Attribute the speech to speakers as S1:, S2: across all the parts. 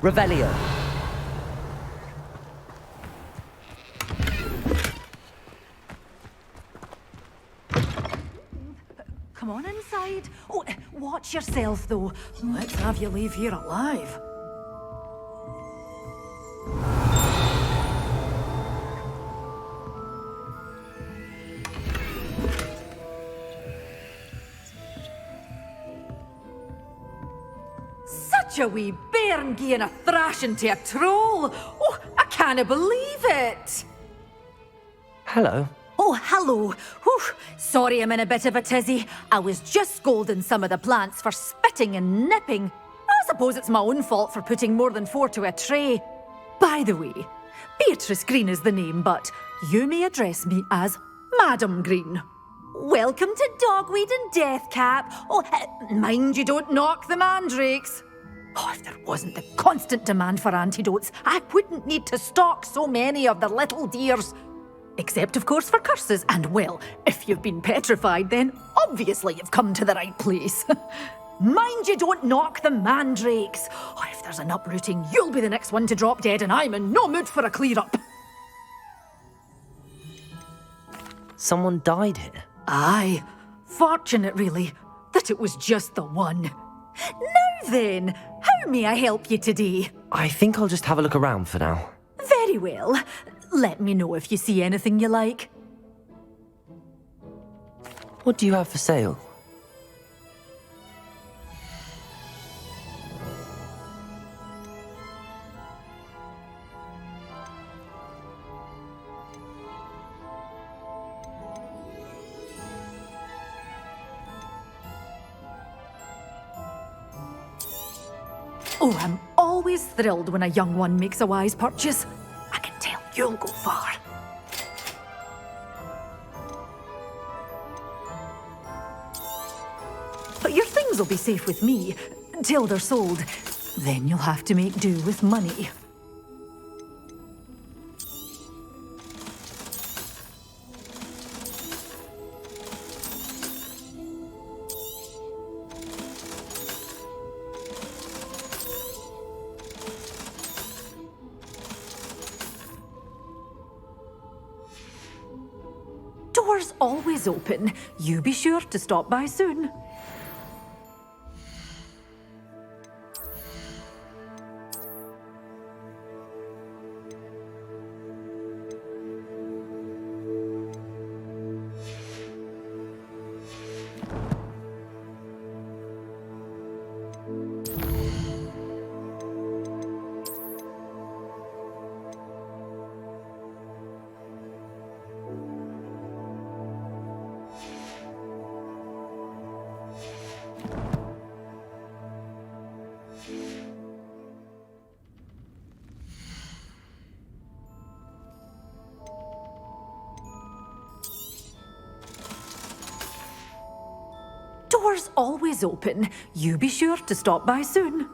S1: Revelio.
S2: Come on inside. Oh, watch yourself, though. Let's have you leave here alive. Such a wee bairn gieing a thrashing to a troll. Oh, I can't believe it.
S1: Hello.
S2: Oh, hello. Whew. Sorry I'm in a bit of a tizzy. I was just scolding some of the plants for spitting and nipping. I suppose it's my own fault for putting more than 4 to a tray. By the way, Beatrice Green is the name, but you may address me as Madam Green. Welcome to Dogweed and Deathcap. Oh, mind you don't knock the mandrakes. Oh, if there wasn't the constant demand for antidotes, I wouldn't need to stock so many of the little dears. Except, of course, for curses. And, well, if you've been petrified, then obviously you've come to the right place. Mind you don't knock the mandrakes. Oh, if there's an uprooting, you'll be the next one to drop dead, and I'm in no mood for a clear-up.
S1: Someone died here.
S2: Aye. Fortunate, really, that it was just the one. Now then, how may I help you today?
S1: I think I'll just have a look around for now.
S2: Very well. Let me know if you see anything you like.
S1: What do you have for sale?
S2: Oh, I'm always thrilled when a young one makes a wise purchase. I can tell you'll go far. But your things will be safe with me, till they're sold. Then you'll have to make do with money. Doors always open. You be sure to stop by soon. Doors always open. You be sure to stop by soon.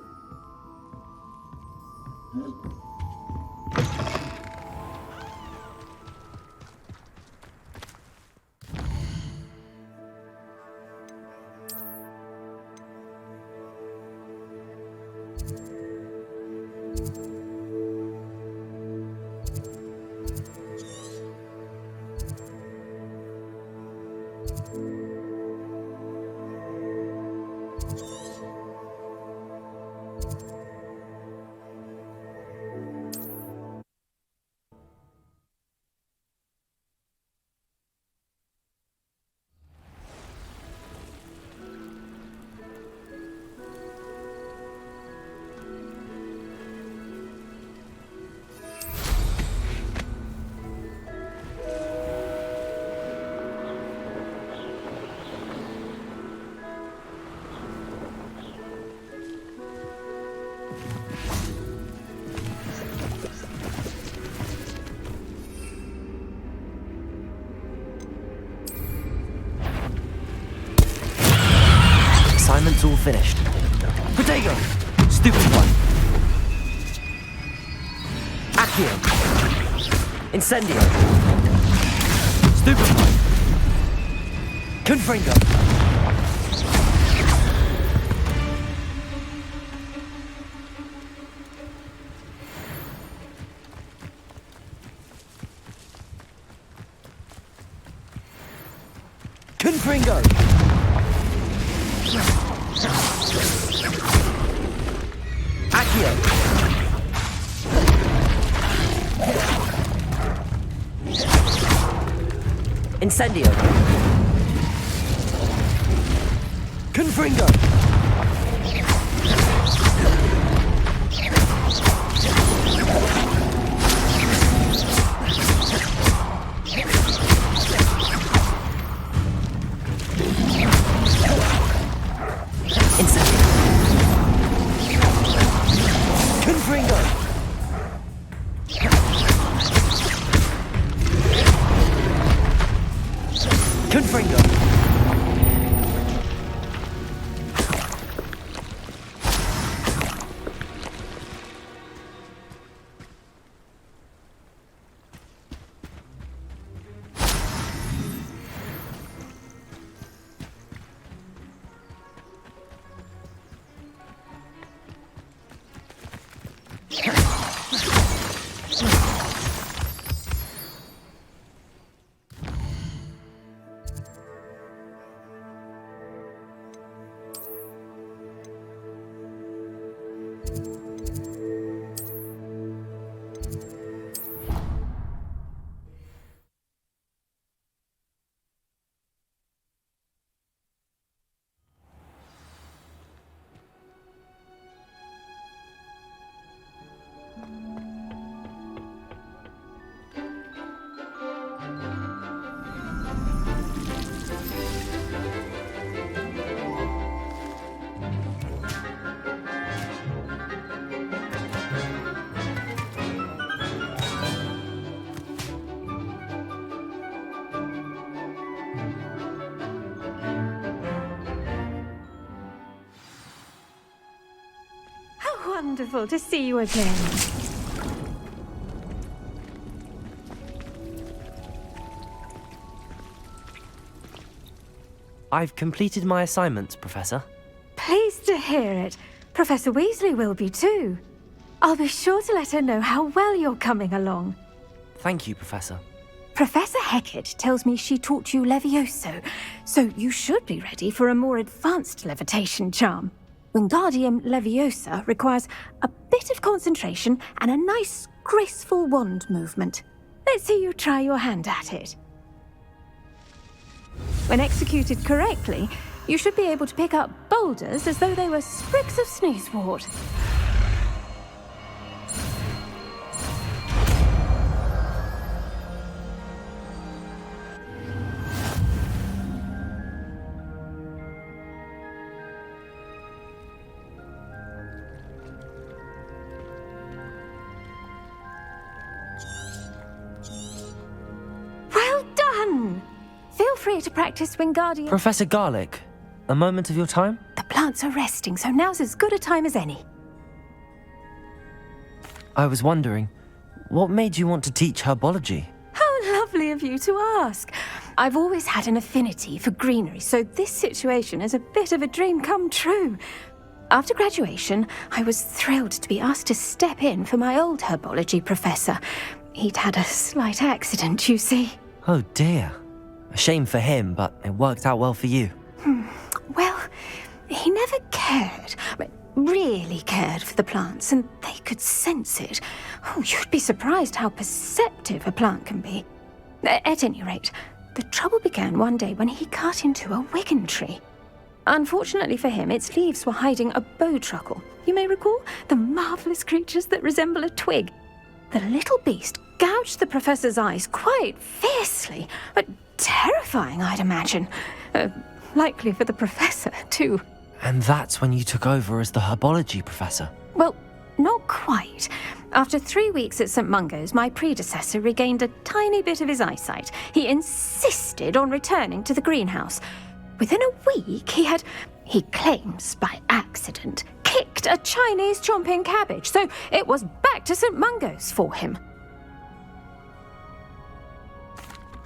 S1: Assignment's all finished. Potato! Stupid one. Accio! Incendio! Stupid one. Confringo! Confringo! Accio! Incendio! Confringo! Confringo!
S3: Wonderful to see you again.
S1: I've completed my assignments, Professor.
S3: Pleased to hear it. Professor Weasley will be too. I'll be sure to let her know how well you're coming along.
S1: Thank you, Professor.
S3: Professor Hecat tells me she taught you Levioso, so you should be ready for a more advanced levitation charm. Wingardium Leviosa requires a bit of concentration and a nice, graceful wand movement. Let's see you try your hand at it. When executed correctly, you should be able to pick up boulders as though they were sprigs of sneezewort. Feel free to practice Wingardium.
S1: Professor Garlick, a moment of your time?
S3: The plants are resting, so now's as good a time as any.
S1: I was wondering, what made you want to teach herbology?
S3: How lovely of you to ask. I've always had an affinity for greenery, so this situation is a bit of a dream come true. After graduation, I was thrilled to be asked to step in for my old herbology professor. He'd had a slight accident, you see.
S1: Oh dear. A shame for him, but it worked out well for you.
S3: Well, he never cared, really cared for the plants, and they could sense it. Oh, you'd be surprised how perceptive a plant can be. At any rate, the trouble began one day when he cut into a Wigan tree. Unfortunately for him, its leaves were hiding a bowtruckle. You may recall the marvellous creatures that resemble a twig. The little beast gouged the professor's eyes quite fiercely, but terrifying, I'd imagine. Likely for the professor, too.
S1: And that's when you took over as the herbology professor?
S3: Well, not quite. After 3 weeks at St. Mungo's, my predecessor regained a tiny bit of his eyesight. He insisted on returning to the greenhouse. Within a week, he claims by accident, kicked a Chinese chomping cabbage, so it was back to St. Mungo's for him.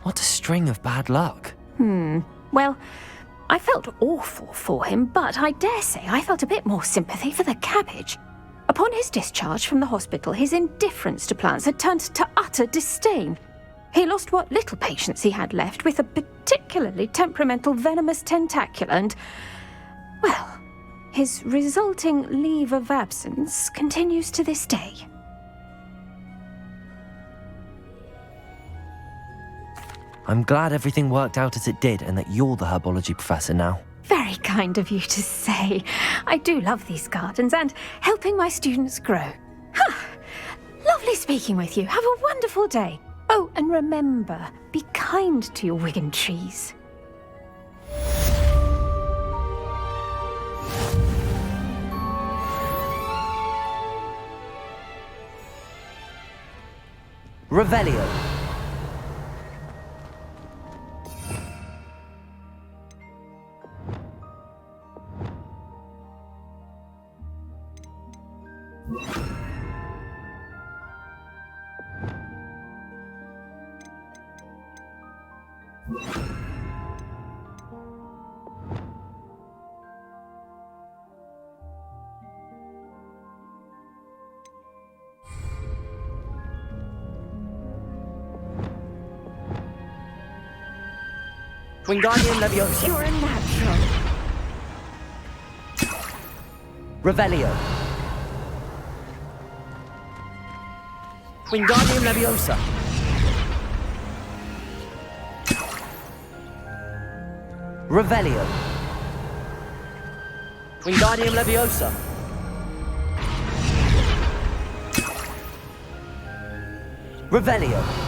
S1: What a string of bad luck.
S3: Well, I felt awful for him, but I dare say I felt a bit more sympathy for the cabbage. Upon his discharge from the hospital, his indifference to plants had turned to utter disdain. He lost what little patience he had left with a particularly temperamental venomous tentacula and, well, his resulting leave of absence continues to this day.
S1: I'm glad everything worked out as it did and that you're the herbology professor now.
S3: Very kind of you to say. I do love these gardens and helping my students grow. Lovely speaking with you. Have a wonderful day. Oh, and remember, be kind to your Wigan trees.
S1: Revelio. Wingardium Leviosa.
S3: You're a natural.
S1: Revelio. Wingardium Leviosa. Revelio. Wingardium Leviosa. Revelio.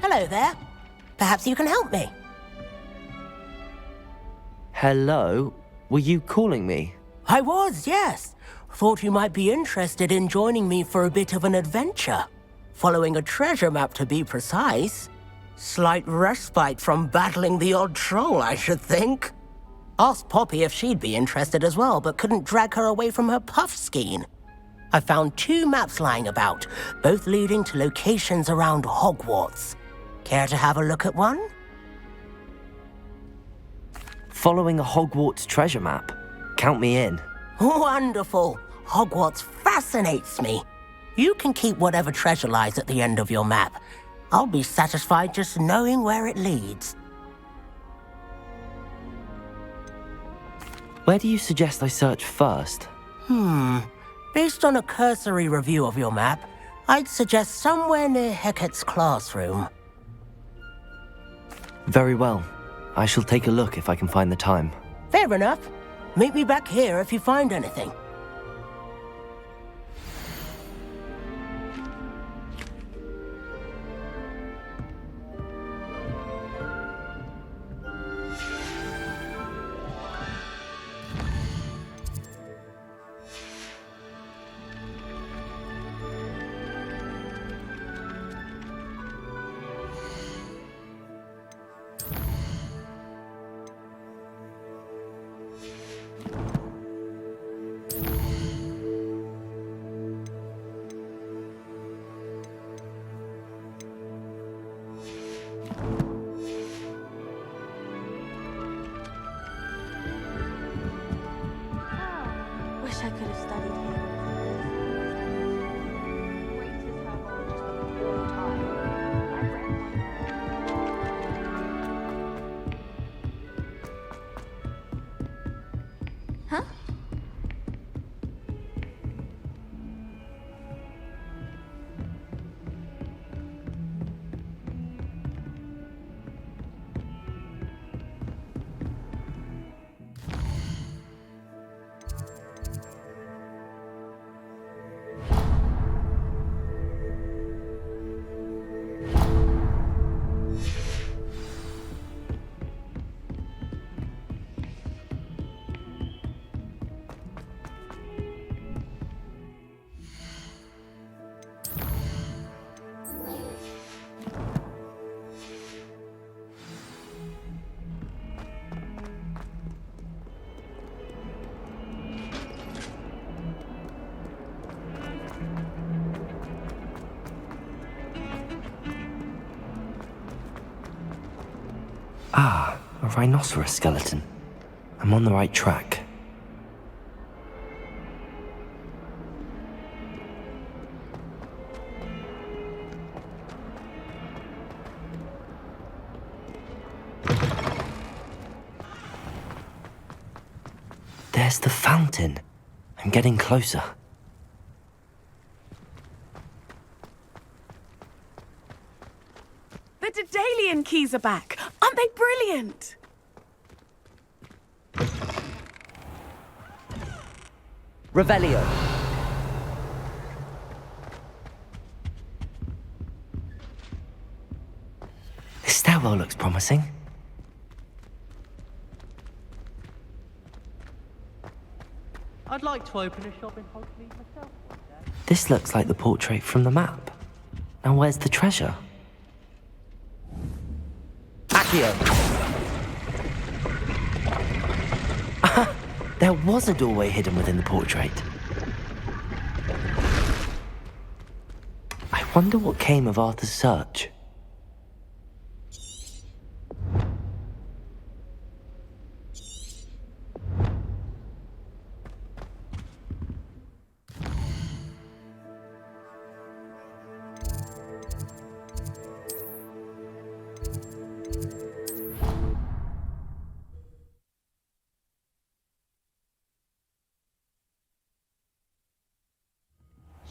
S4: Hello there. Perhaps you can help me.
S1: Hello? Were you calling me?
S4: I was, yes. Thought you might be interested in joining me for a bit of an adventure. Following a treasure map to be precise. Slight respite from battling the odd troll, I should think. Asked Poppy if she'd be interested as well, but couldn't drag her away from her puff skein. I found 2 maps lying about, both leading to locations around Hogwarts. Care to have a look at one?
S1: Following a Hogwarts treasure map? Count me in.
S4: Wonderful. Hogwarts fascinates me. You can keep whatever treasure lies at the end of your map. I'll be satisfied just knowing where it leads.
S1: Where do you suggest I search first?
S4: Based on a cursory review of your map, I'd suggest somewhere near Hecat's classroom.
S1: Very well. I shall take a look if I can find the time.
S4: Fair enough. Meet me back here if you find anything.
S5: Wish I could have studied here.
S2: Huh?
S1: Ah, a rhinoceros skeleton. I'm on the right track. There's the fountain. I'm getting closer.
S6: The Daedalian keys are back. Aren't they brilliant?
S1: Revelio. This stairwell looks promising.
S7: I'd like to open a shop in Hogsmeade myself one day.
S1: This looks like the portrait from the map. Now where's the treasure? Accio! There was a doorway hidden within the portrait. I wonder what came of Arthur's search.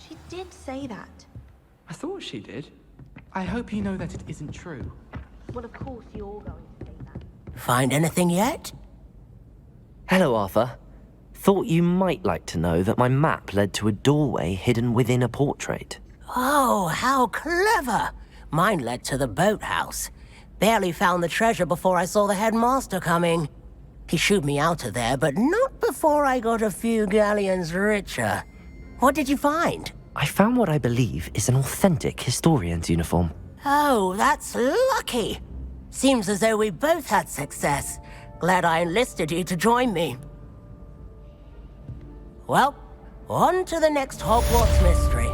S5: She did say that.
S7: I thought she did. I hope you know that it isn't true.
S5: Well, of course you're going to say that.
S4: Find anything yet?
S1: Hello, Arthur. Thought you might like to know that my map led to a doorway hidden within a portrait.
S4: Oh, how clever! Mine led to the boathouse. Barely found the treasure before I saw the headmaster coming. He shooed me out of there, but not before I got a few galleons richer. What did you find?
S1: I found what I believe is an authentic historian's uniform.
S4: Oh, that's lucky. Seems as though we both had success. Glad I enlisted you to join me. Well, on to the next Hogwarts mystery.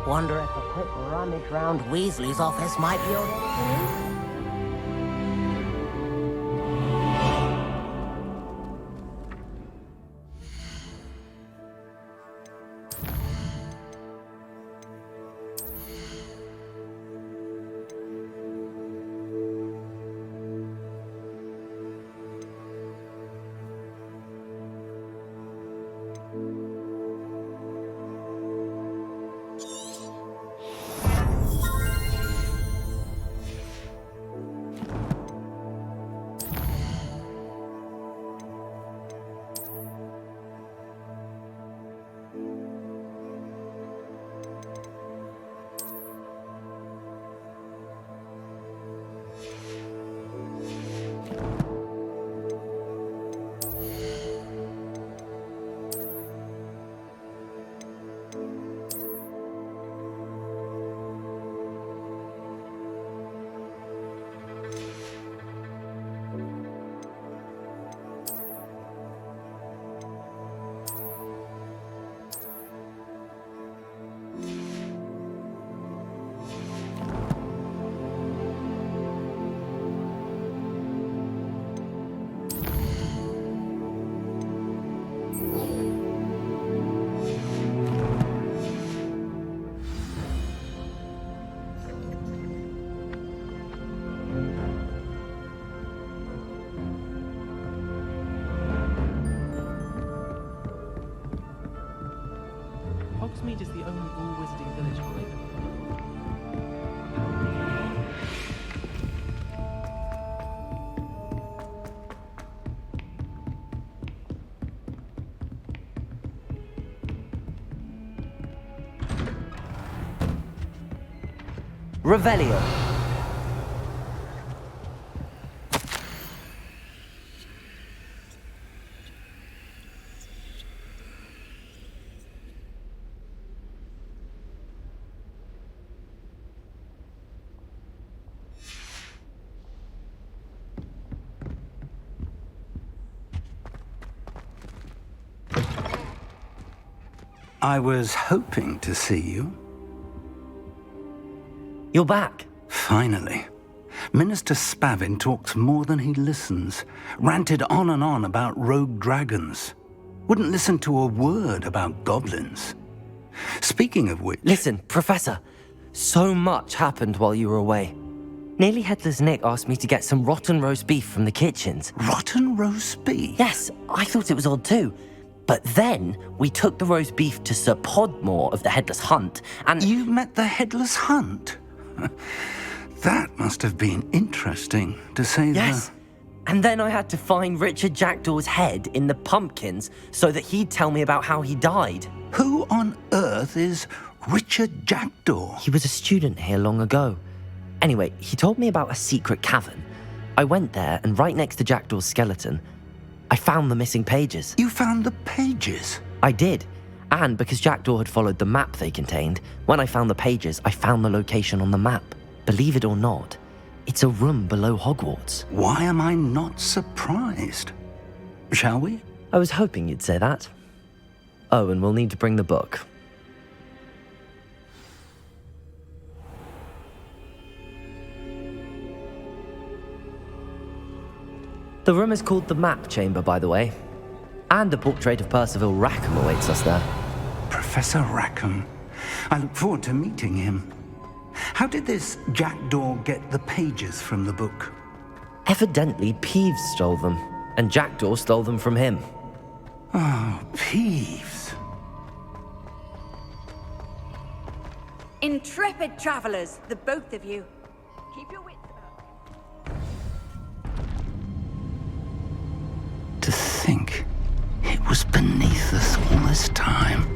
S4: Wonder if a quick rummage round Weasley's office might be all right.
S7: Hogsmeade is the only all-wizarding village I live
S1: Revelio.
S8: I was hoping to see you.
S1: You're back.
S8: Finally. Minister Spavin talks more than he listens. Ranted on and on about rogue dragons. Wouldn't listen to a word about goblins. Speaking of which...
S1: Listen, Professor. So much happened while you were away. Nearly Headless Nick asked me to get some rotten roast beef from the kitchens.
S8: Rotten roast beef?
S1: Yes, I thought it was odd too. But then we took the roast beef to Sir Podmore of the Headless Hunt, and...
S8: You met the Headless Hunt? That must have been interesting, to say
S1: Yes. And then I had to find Richard Jackdaw's head in the pumpkins so that he'd tell me about how he died.
S8: Who on earth is Richard Jackdaw?
S1: He was a student here long ago. Anyway, he told me about a secret cavern. I went there, and right next to Jackdaw's skeleton, I found the missing pages.
S8: You found the pages?
S1: I did. And because Jackdaw had followed the map they contained, when I found the pages, I found the location on the map. Believe it or not, it's a room below Hogwarts.
S8: Why am I not surprised? Shall we?
S1: I was hoping you'd say that. Oh, and we'll need to bring the book. The room is called the Map Chamber, by the way. And a portrait of Percival Rackham awaits us there.
S8: Professor Rackham. I look forward to meeting him. How did this Jackdaw get the pages from the book?
S1: Evidently, Peeves stole them, and Jackdaw stole them from him.
S8: Oh, Peeves.
S9: Intrepid travelers, the both of you. Keep your wits about you.
S8: To think it was beneath us all this time.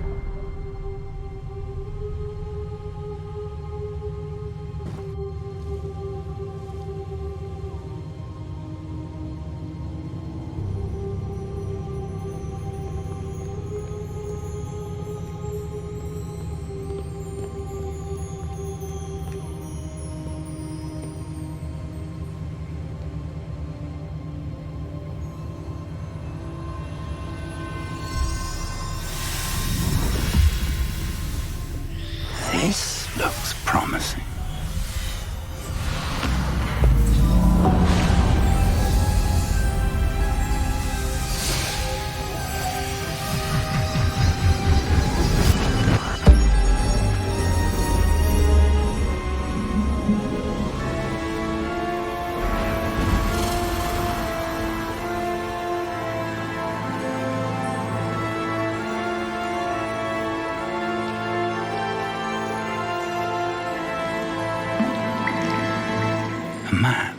S8: the map,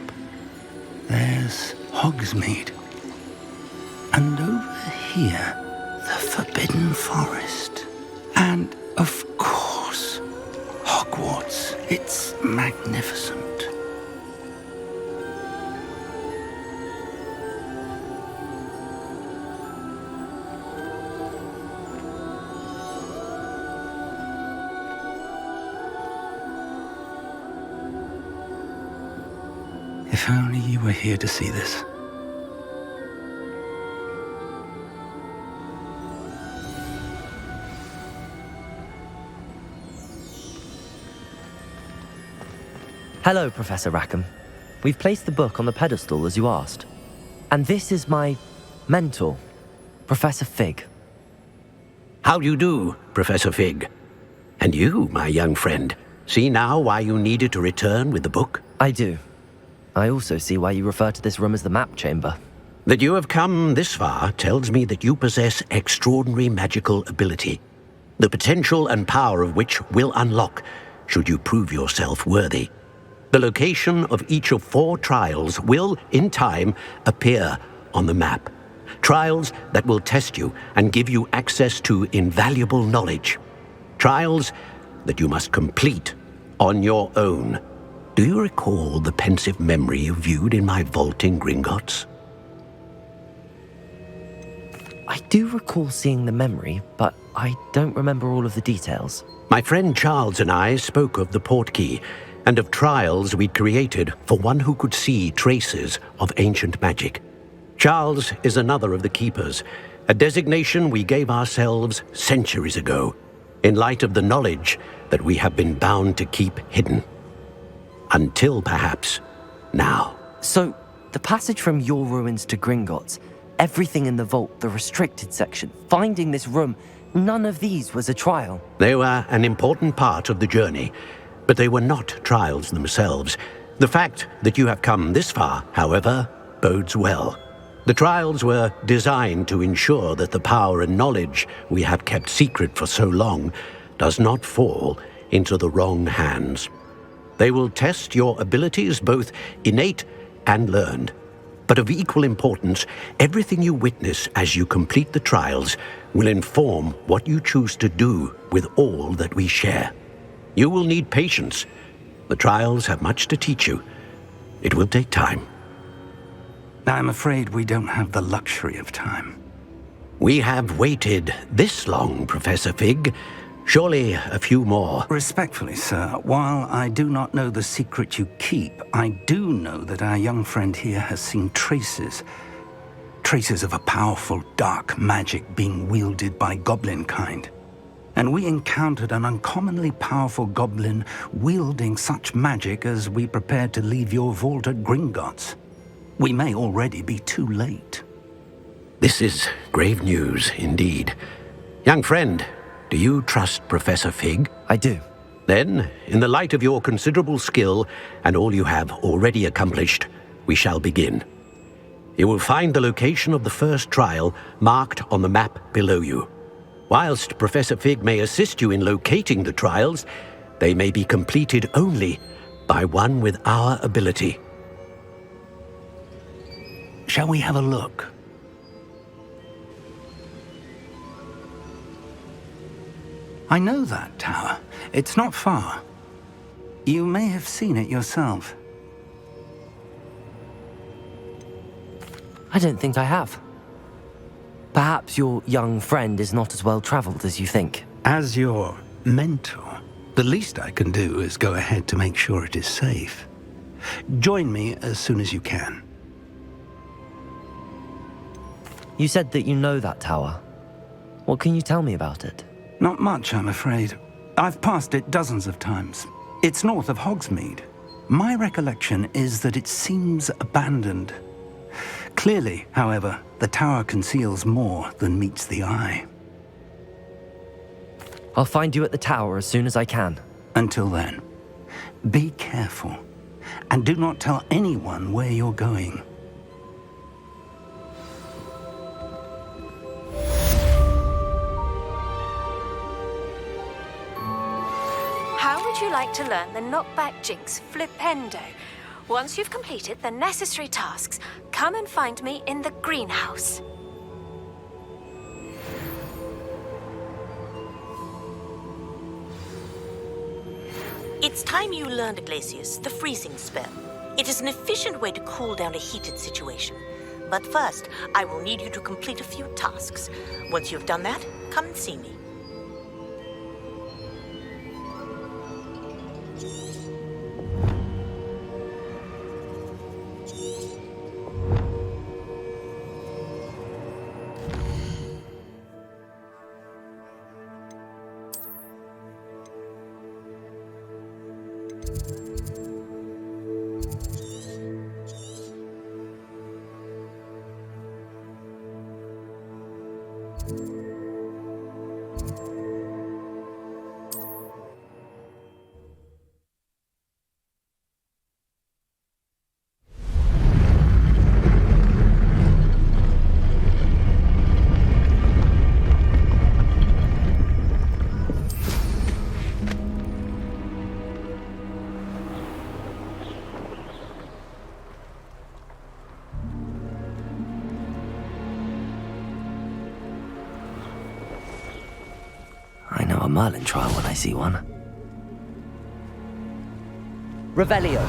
S8: there's Hogsmeade. And over here, the Forbidden Forest. And, of course, Hogwarts. It's magnificent. If only you were here to see this.
S1: Hello, Professor Rackham. We've placed the book on the pedestal as you asked. And this is my mentor, Professor Fig.
S10: How do you do, Professor Fig? And you, my young friend, see now why you needed to return with the book?
S1: I do. I also see why you refer to this room as the map chamber.
S10: That you have come this far tells me that you possess extraordinary magical ability, the potential and power of which will unlock should you prove yourself worthy. The location of each of 4 trials will, in time, appear on the map. Trials that will test you and give you access to invaluable knowledge. Trials that you must complete on your own. Do you recall the pensive memory you viewed in my vault in Gringotts?
S1: I do recall seeing the memory, but I don't remember all of the details.
S10: My friend Charles and I spoke of the portkey and of trials we'd created for one who could see traces of ancient magic. Charles is another of the keepers, a designation we gave ourselves centuries ago, in light of the knowledge that we have been bound to keep hidden. Until perhaps now.
S1: So, the passage from your ruins to Gringotts, everything in the vault, the restricted section, finding this room, none of these was a trial.
S10: They were an important part of the journey, but they were not trials themselves. The fact that you have come this far, however, bodes well. The trials were designed to ensure that the power and knowledge we have kept secret for so long does not fall into the wrong hands. They will test your abilities, both innate and learned. But of equal importance, everything you witness as you complete the trials will inform what you choose to do with all that we share. You will need patience. The trials have much to teach you. It will take time.
S8: I'm afraid we don't have the luxury of time.
S10: We have waited this long, Professor Fig. Surely a few more.
S8: Respectfully, sir, while I do not know the secret you keep, I do know that our young friend here has seen traces of a powerful dark magic being wielded by goblin kind. And we encountered an uncommonly powerful goblin wielding such magic as we prepared to leave your vault at Gringotts. We may already be too late.
S10: This is grave news indeed. Young friend, do you trust Professor Fig?
S1: I do.
S10: Then, in the light of your considerable skill and all you have already accomplished, we shall begin. You will find the location of the first trial marked on the map below you. Whilst Professor Fig may assist you in locating the trials, they may be completed only by one with our ability.
S8: Shall we have a look? I know that tower. It's not far. You may have seen it yourself.
S1: I don't think I have. Perhaps your young friend is not as well traveled as you think.
S8: As your mentor, the least I can do is go ahead to make sure it is safe. Join me as soon as you can.
S1: You said that you know that tower. What can you tell me about it?
S8: Not much, I'm afraid. I've passed it dozens of times. It's north of Hogsmeade. My recollection is that it seems abandoned. Clearly, however, the tower conceals more than meets the eye.
S1: I'll find you at the tower as soon as I can.
S8: Until then, be careful, and do not tell anyone where you're going.
S3: How would you like to learn the knockback jinx flipendo? Once you've completed the necessary tasks, come and find me in the greenhouse.
S11: It's time you learned, Glacius, the freezing spell. It is an efficient way to cool down a heated situation. But first, I will need you to complete a few tasks. Once you've done that, come and see me.
S1: I know a Merlin trial when I see one. Revelio.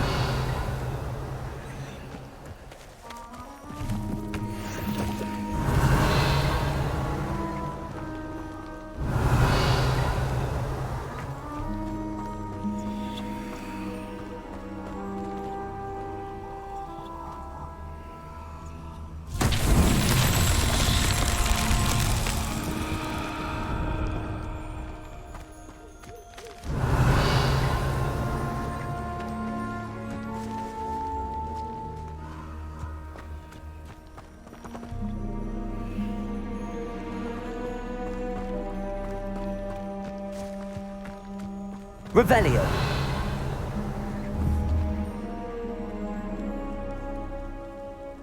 S1: Revelio.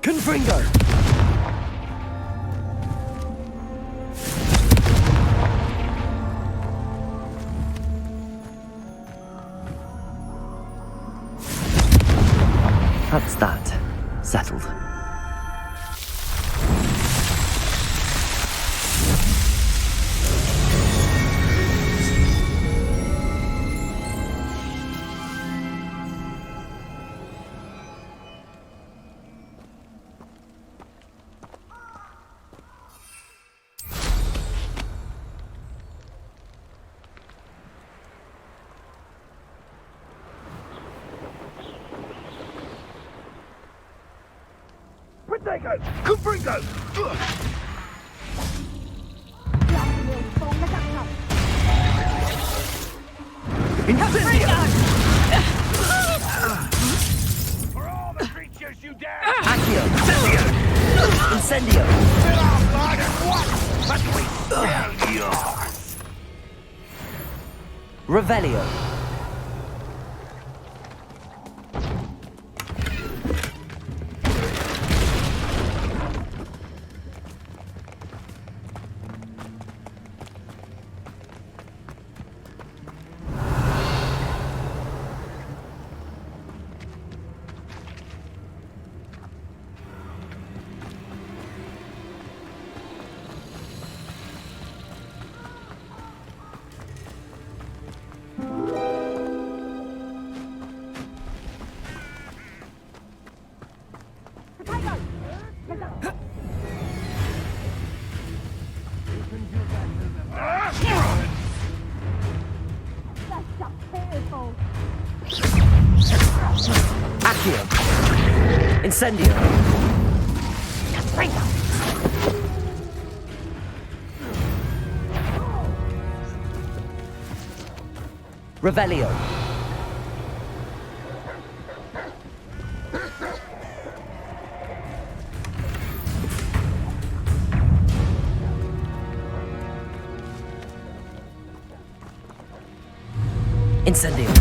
S1: Confringo. That's that. Settled.
S8: Confringo! For all the creatures you dare!
S1: Accio. Incendio.
S8: Fill our blood and what? But we smell yours!
S1: Revelio. Accio. Incendio. Revelio. Incendio.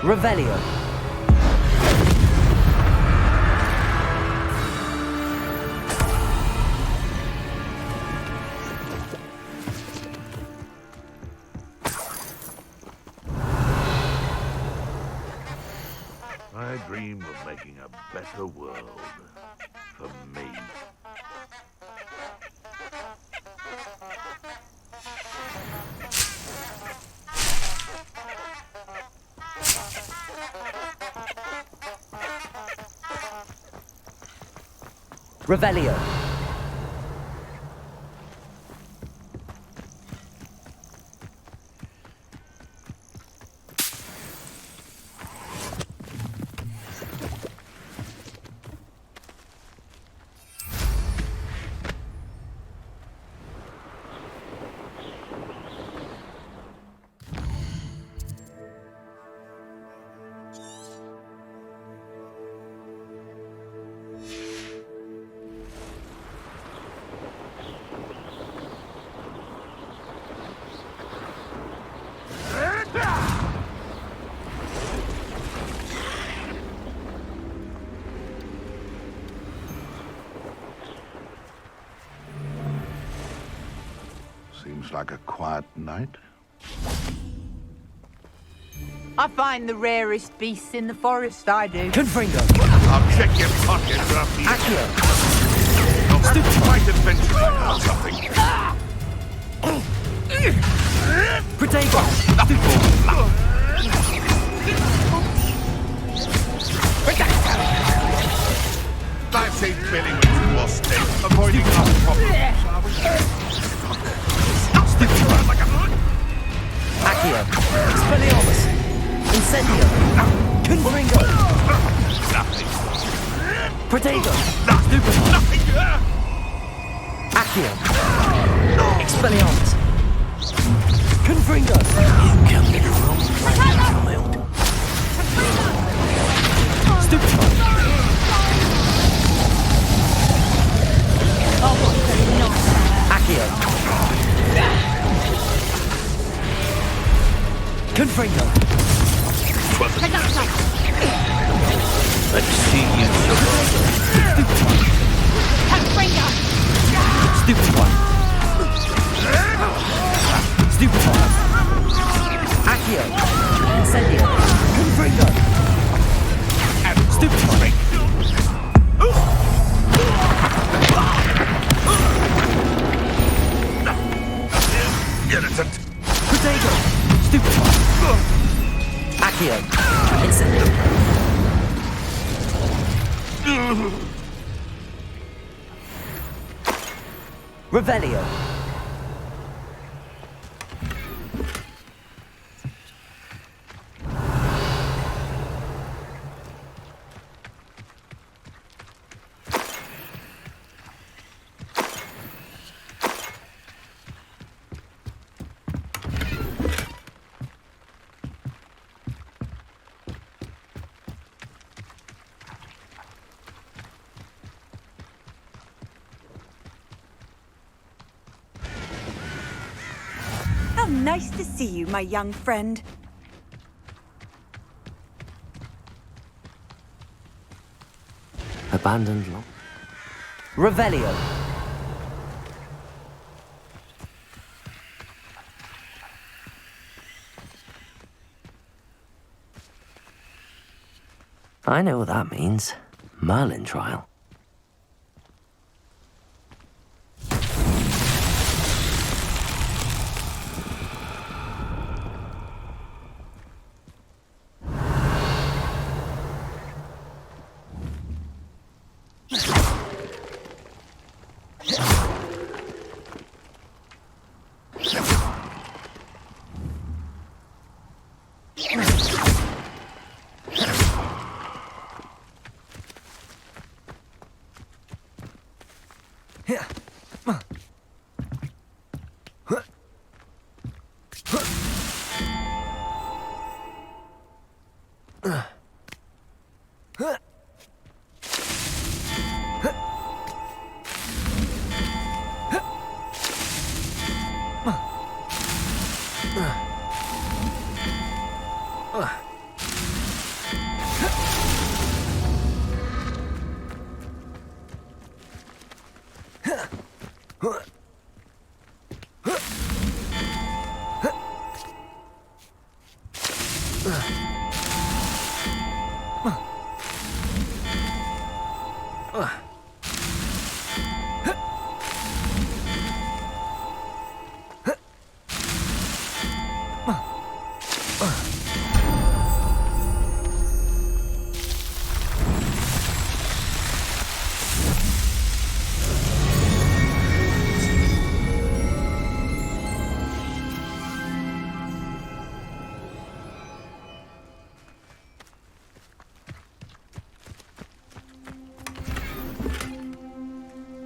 S1: Revelio.
S12: I dream of making a better world for me.
S1: Revelio.
S12: Seems like a quiet night.
S9: I find the rarest beasts in the forest, I do.
S1: Confringo.
S12: I'll check your pockets after you.
S1: Accio.
S12: Oh, that's quite adventurous or something.
S1: Protego.
S12: I've seen Billy with two more sticks, avoiding our problems, are we?
S1: Accio. Expelliarmus. Incendio. Confringo.
S12: Nothing.
S1: Protego.
S12: Nothing.
S1: Accio. Expelliarmus. Confringo.
S10: You come to the wrong place, child.
S1: Stupefy. Accio. Confringo.
S10: Let's see you
S1: Stupefy. Stupefy. Accio. Incendio. Confringo. Stupefy.
S12: Innocent.
S1: Protego. Stupefy. Accio. Incendio. Revelio.
S9: How nice to see you, my young friend.
S1: Abandoned lot. Revelio. I know what that means. Merlin trial.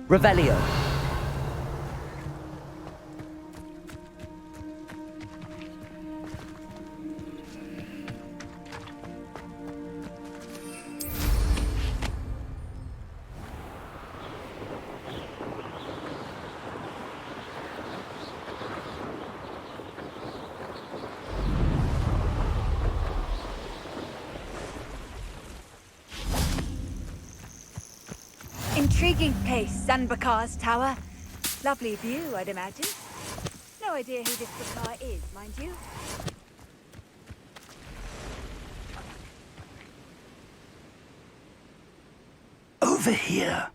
S1: Revelio.
S9: Intriguing place, Zanbakar's tower. Lovely view, I'd imagine. No idea who this Bakar is, mind you.
S8: Over here.